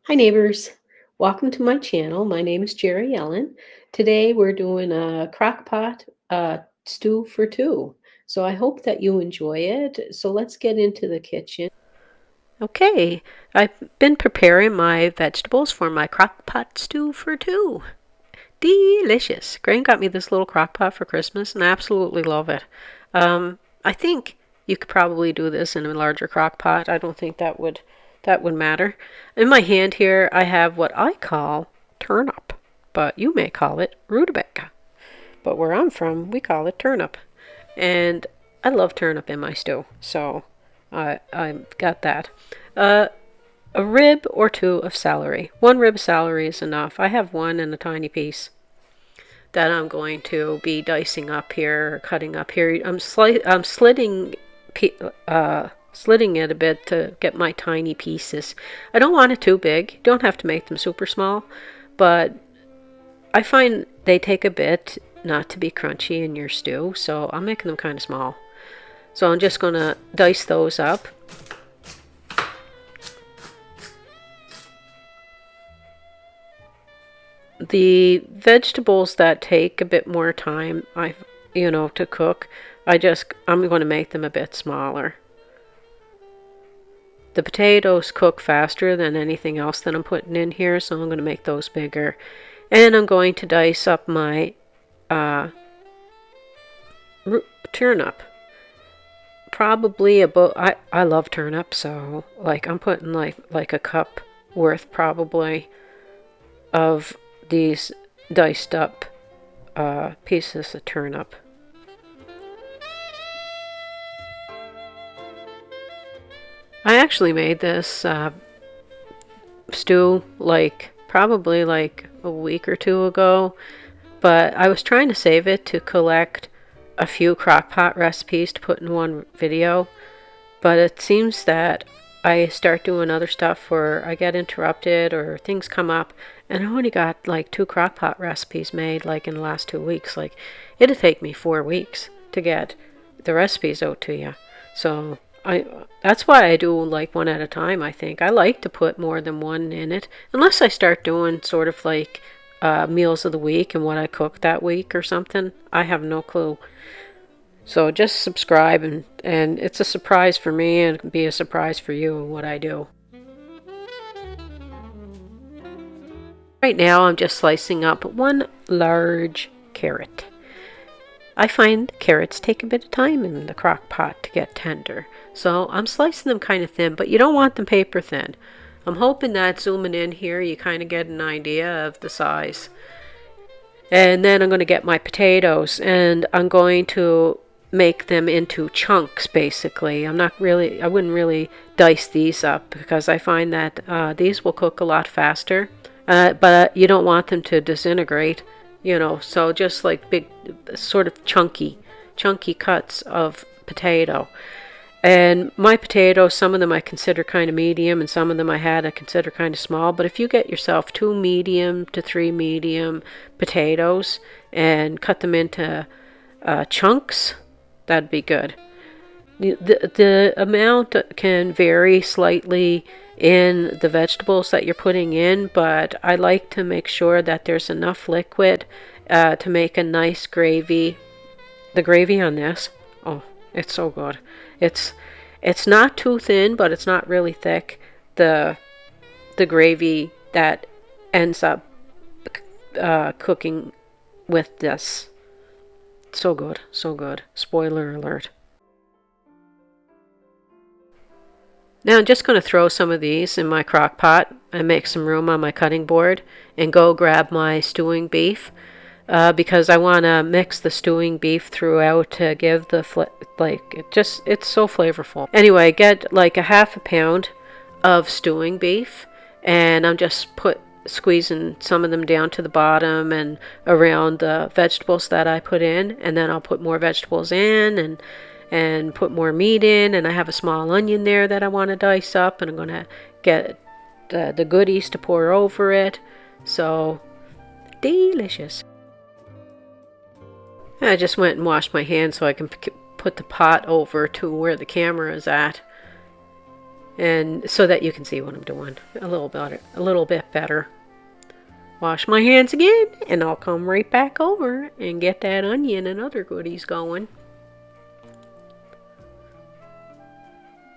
Hi neighbors, welcome to my channel. My name is Jerry Ellen. Today we're doing a crockpot stew for two. So I hope that you enjoy it. So let's get into the kitchen. Okay, I've been preparing my vegetables for my crockpot stew for two. Delicious. Gran got me this little crockpot for Christmas and I absolutely love it. I think you could probably do this in a larger crockpot. I don't think that would matter. In my hand here I have what I call turnip, but you may call it rutabaga. But where I'm from, we call it turnip. And I love turnip in my stew, so I got that. A rib or two of celery. One rib of celery is enough. I have one and a tiny piece that I'm going to be dicing up here, cutting up here. I'm slitting it a bit to get my tiny pieces. I don't want it too big. You don't have to make them super small, but I find they take a bit not to be crunchy in your stew, so I'm making them kind of small. So I'm just going to dice those up. The vegetables that take a bit more time, to cook, I'm going to make them a bit smaller. The potatoes cook faster than anything else that I'm putting in here, so I'm going to make those bigger. And I'm going to dice up my turnip. Probably about, I love turnip, so I'm putting like a cup worth probably of these diced up pieces of turnip. I actually made this stew probably a week or two ago, but I was trying to save it to collect a few crockpot recipes to put in one video, but it seems that I start doing other stuff or I get interrupted or things come up, and I only got 2 crockpot recipes made in the last 2 weeks. It'd take me 4 weeks to get the recipes out to you. So that's why I do one at a time. I think I like to put more than one in it, unless I start doing sort of meals of the week and what I cooked that week or something. I have no clue. So just subscribe, and it's a surprise for me, and it can be a surprise for you what I do. Right now I'm just slicing up one large carrot. I find carrots take a bit of time in the crock pot to get tender, so I'm slicing them kind of thin, but you don't want them paper thin. I'm hoping that zooming in here you kind of get an idea of the size. And then I'm going to get my potatoes, and I'm going to make them into chunks basically. I wouldn't really dice these up because I find that these will cook a lot faster, but you don't want them to disintegrate, so just big sort of chunky cuts of potato. And my potatoes, some of them I consider kind of medium, and some of them I consider kind of small. But if you get yourself 2 medium to 3 medium potatoes and cut them into chunks, that'd be good. The amount can vary slightly in the vegetables that you're putting in, but I like to make sure that there's enough liquid to make a nice gravy. The gravy on this, oh, it's so good. It's not too thin, but it's not really thick. The gravy that ends up cooking with this. So good, so good. Spoiler alert. Now I'm just going to throw some of these in my crock pot and make some room on my cutting board and go grab my stewing beef because I want to mix the stewing beef throughout to give the it's so flavorful. Anyway, get a half a pound of stewing beef, and I'm just squeezing some of them down to the bottom and around the vegetables that I put in, and then I'll put more vegetables in and put more meat in, and I have a small onion there that I want to dice up, and I'm going to get the goodies to pour over it. So delicious. I just went and washed my hands so I can put the pot over to where the camera is at. and so that you can see what I'm doing a little bit better. Wash my hands again, and I'll come right back over and get that onion and other goodies going.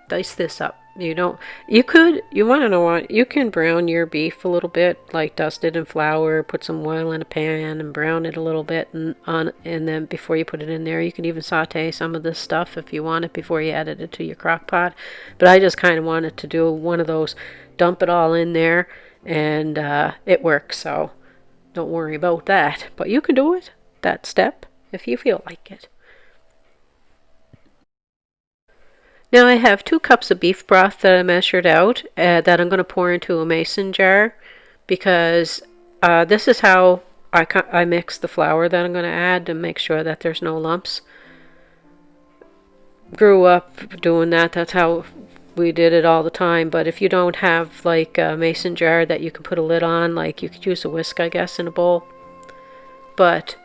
Dice this up. You want to know what? You can brown your beef a little bit, like dust it in flour, put some oil in a pan and brown it a little bit, and then before you put it in there, you can even saute some of this stuff if you want it before you added it to your crock pot. But I just kind of wanted to do one of those, dump it all in there, and it works, so don't worry about that. But you can do it, that step, if you feel like it. Now I have 2 cups of beef broth that I measured out that I'm going to pour into a mason jar, because this is how I mix the flour that I'm going to add to make sure that there's no lumps. Grew up doing that. That's how we did it all the time. But if you don't have like a mason jar that you can put a lid on, like you could use a whisk, I guess, in a bowl. But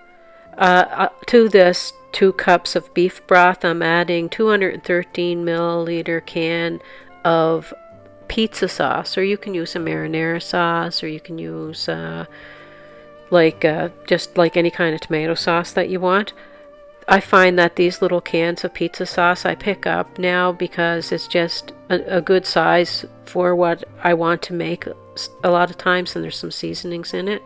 to this 2 cups of beef broth, I'm adding 213 milliliter can of pizza sauce, or you can use a marinara sauce, or you can use just like any kind of tomato sauce that you want. I find that these little cans of pizza sauce I pick up now because it's just a good size for what I want to make a lot of times, and there's some seasonings in it.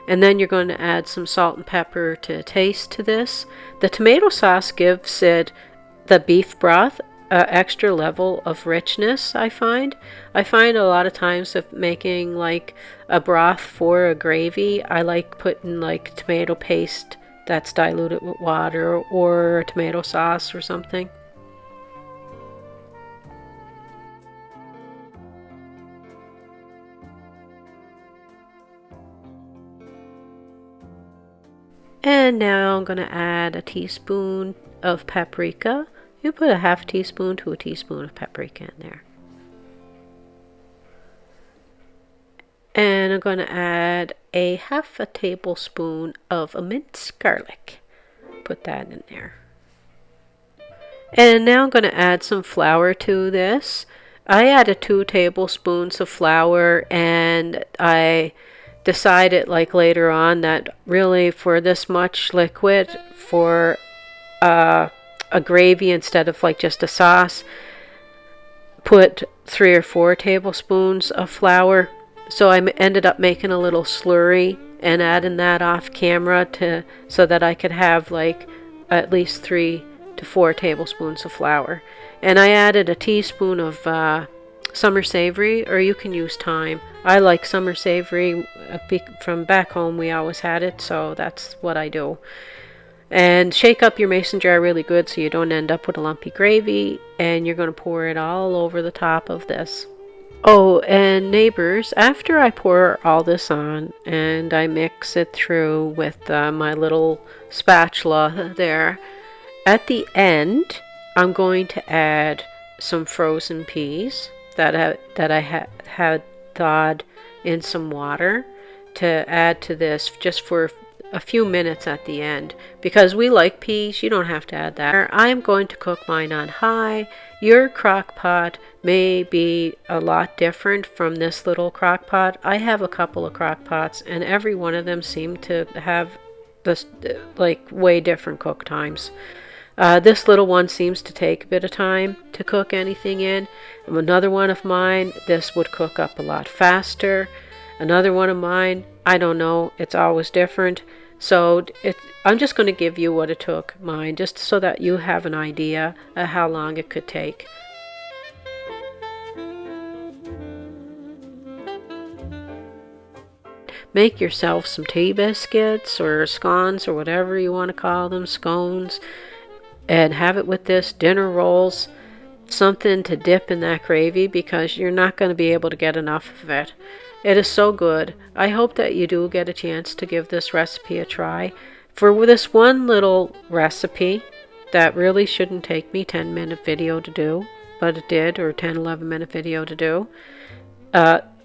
And then you're going to add some salt and pepper to taste to this. The tomato sauce gives it, the beef broth, an extra level of richness, I find. I find a lot of times of making like a broth for a gravy, I like putting like tomato paste that's diluted with water, or tomato sauce or something. And now I'm going to add a teaspoon of paprika. You put a half teaspoon to a teaspoon of paprika in there. And I'm going to add a half a tablespoon of a minced garlic. Put that in there. And now I'm going to add some flour to this. I added 2 tablespoons of flour, and I decided like later on that really for this much liquid for a gravy instead of like just a sauce, put 3 or 4 tablespoons of flour. So I ended up making a little slurry and adding that off camera so that I could have like at least 3 to 4 tablespoons of flour. And I added a teaspoon of summer savoury, or you can use thyme. I like summer savoury. From back home we always had it, so that's what I do. And shake up your mason jar really good so you don't end up with a lumpy gravy, and you're going to pour it all over the top of this. Oh, and neighbors, after I pour all this on and I mix it through with my little spatula there, at the end I'm going to add some frozen peas that I had thawed in some water to add to this just for a few minutes at the end, because we like peas. You don't have to add that. I'm going to cook mine on high. Your crock pot may be a lot different from this little crock pot. I have a couple of crock pots, and every one of them seem to have this like way different cook times. This little one seems to take a bit of time to cook anything in. Another one of mine, this would cook up a lot faster. Another one of mine, I don't know, it's always different. So I'm just going to give you what it took mine, just so that you have an idea of how long it could take. Make yourself some tea biscuits or scones or whatever you want to call them, scones, and have it with this, dinner rolls, something to dip in that gravy, because you're not going to be able to get enough of it. It is so good. I hope that you do get a chance to give this recipe a try. For this one little recipe that really shouldn't take me 10-minute video to do, but it did, or 10-11-minute video to do,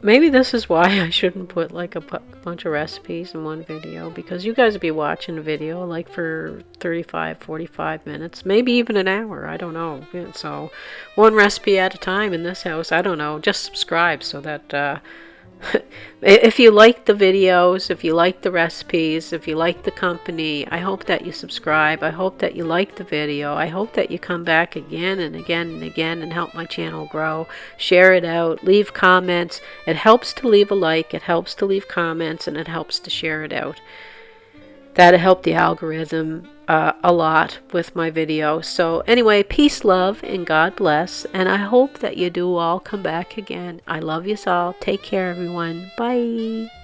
Maybe this is why I shouldn't put like a bunch of recipes in one video, because you guys would be watching a video like for 35, 45 minutes, maybe even an hour. I don't know. So one recipe at a time in this house. I don't know. Just subscribe so that if you like the videos, if you like the recipes, if you like the company, I hope that you subscribe. I hope that you like the video. I hope that you come back again and again and again and help my channel grow. Share it out. Leave comments. It helps to leave a like. It helps to leave comments, and it helps to share it out. That'll help the algorithm a lot with my videos. So anyway, peace, love, and God bless. And I hope that you do all come back again. I love you all. Take care, everyone. Bye.